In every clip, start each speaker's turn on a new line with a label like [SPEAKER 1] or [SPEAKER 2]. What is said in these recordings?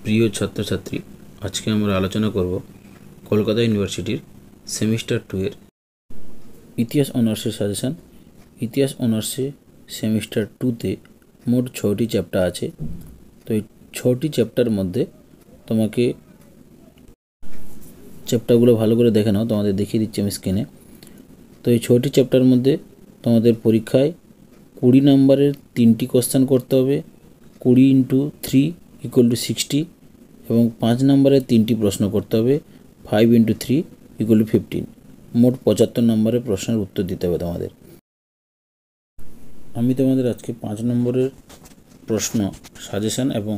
[SPEAKER 1] প্রিয় ছাত্রছাত্রী, আজকে আমরা আলোচনা করব কলকাতা ইউনিভার্সিটির সেমিস্টার 2 এর ইতিহাস অনার্সের সাজেশন। ইতিহাস অনার্সে সেমিস্টার 2তে মোট 6টি চ্যাপ্টার আছে। তো এই 6টি চ্যাপ্টার মধ্যে তোমাকে চ্যাপ্টারগুলো ভালো করে দেখে নাও, তোমাদের দেখিয়ে দিচ্ছি আমি স্ক্রিনে। তো এই 6টি চ্যাপ্টার মধ্যে তোমাদের পরীক্ষায় 20 নম্বরের 3টি কোশ্চেন করতে হবে, 20 × 3 = 60, এবং 5 নম্বরের 3টি প্রশ্ন করতে হবে, 5 × 3 = 15। মোট 75 নম্বরের প্রশ্নের উত্তর দিতে হবে তোমাদের। আমি তোমাদের আজকে 5 নম্বরের প্রশ্ন সাজেশন এবং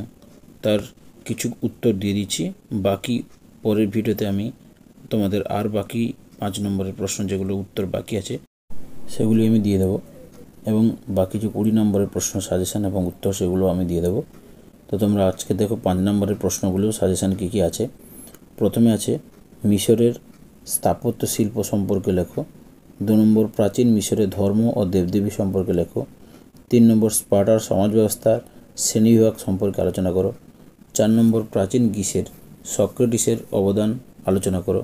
[SPEAKER 1] তার কিছু উত্তর দিয়ে দিচ্ছি। বাকি পরের ভিডিওতে আমি তোমাদের আর বাকি 5 নম্বরের প্রশ্ন যেগুলো উত্তর বাকি আছে সেগুলি আমি দিয়ে দেবো, এবং বাকি যে 20 নম্বরের প্রশ্ন সাজেশন এবং উত্তর সেগুলো আমি দিয়ে দেবো। তো তোমরা আজকে দেখো 5 নম্বরের প্রশ্নগুলো সাজেশন কী কী আছে। প্রথমে আছে মিশরের স্থাপত্য শিল্প সম্পর্কে লেখো। 2 নম্বর প্রাচীন মিশরের ধর্ম ও দেবদেবী সম্পর্কে লেখো। 3 নম্বর স্পার্টার সমাজ ব্যবস্থার শ্রেণীবিভাগ সম্পর্কে আলোচনা করো। 4 নম্বর প্রাচীন গ্রিসের সক্রেটিসের অবদান আলোচনা করো।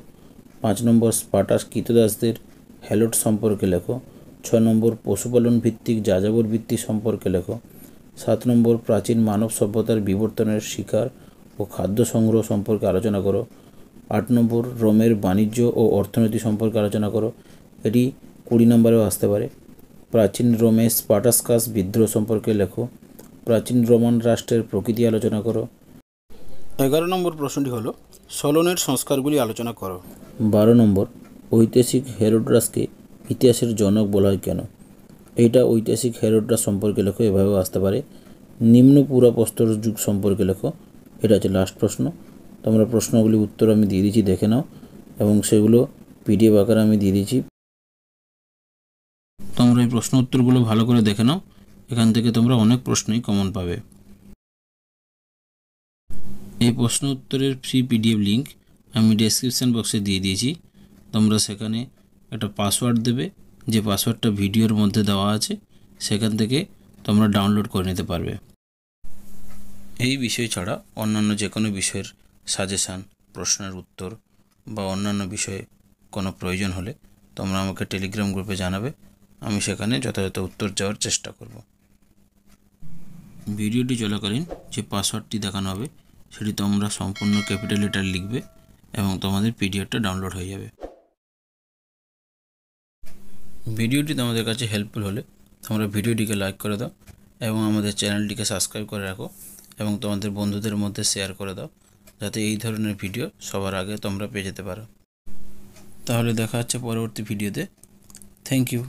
[SPEAKER 1] 5 নম্বর স্পার্টার কৃতদাসদের হ্যালোট সম্পর্কে লেখো। 6 নম্বর পশুপালন ভিত্তিক যাযাবর বৃত্তি সম্পর্কে লেখো। 7 নম্বর প্রাচীন মানব সভ্যতার বিবর্তনের শিকার ও খাদ্য সংগ্রহ সম্পর্কে আলোচনা করো। 8 নম্বর রোমের বাণিজ্য ও অর্থনীতি সম্পর্কে আলোচনা করো। এটি 20 নম্বরেও আসতে পারে। প্রাচীন রোমে স্পার্টাকাস বিদ্রোহ সম্পর্কে লেখো। প্রাচীন রোমান রাষ্ট্রের প্রকৃতি আলোচনা করো। 11 নম্বর প্রশ্নটি হলো সলোনের সংস্কারগুলি আলোচনা করো। 12 নম্বর ঐতিহাসিক হেরোডোটাসকে ইতিহাসের জনক বলা হয় কেন? এইটা ঐতিহাসিক হেরোডোটাস সম্পর্কে লেখো, এভাবেও আসতে পারে। নিম্ন পুরাপ্রস্তর যুগ সম্পর্কে লেখো, এটা হচ্ছে লাস্ট প্রশ্ন। তোমরা প্রশ্নগুলি উত্তর আমি দিয়ে দিচ্ছি, দেখে নাও, এবং সেগুলো PDF আকারে আমি দিয়ে দিচ্ছি। তোমরা এই প্রশ্ন উত্তরগুলো ভালো করে দেখে নাও, এখান থেকে তোমরা অনেক প্রশ্নই কমন পাবে। এই প্রশ্ন উত্তরের ফ্রি PDF লিঙ্ক আমি ডেসক্রিপশান বক্সে দিয়ে দিয়েছি। তোমরা সেখানে একটা পাসওয়ার্ড দেবে, যে পাসওয়ার্ডটা ভিডিওর মধ্যে দেওয়া আছে, সেখান থেকে তোমরা ডাউনলোড করে নিতে পারবে। এই বিষয় ছাড়া অন্যান্য যে কোনো বিষয়ের সাজেশান, প্রশ্নের উত্তর বা অন্যান্য বিষয়ে কোনো প্রয়োজন হলে তোমরা আমাকে টেলিগ্রাম গ্রুপে জানাবে, আমি সেখানে যথাযথ উত্তর দেওয়ার চেষ্টা করব। ভিডিওটি চলাকালীন যে পাসওয়ার্ডটি দেখানো হবে সেটি তোমরা সম্পূর্ণ ক্যাপিটাল লেটার লিখবে এবং তোমাদের PDFটা ডাউনলোড হয়ে যাবে। ভিডিওটি তোমাদের কাছে হেল্পফুল হলে তোমরা ভিডিওটিকে লাইক করে দাও এবং আমাদের চ্যানেলটিকে সাবস্ক্রাইব করে রাখো, এবং তোমাদের বন্ধুদের মধ্যে শেয়ার করে দাও, যাতে এই ধরনের ভিডিও সবার আগে তোমরা পেয়ে যেতে পারো। তাহলে দেখা হচ্ছে পরবর্তী ভিডিওতে। Thank you.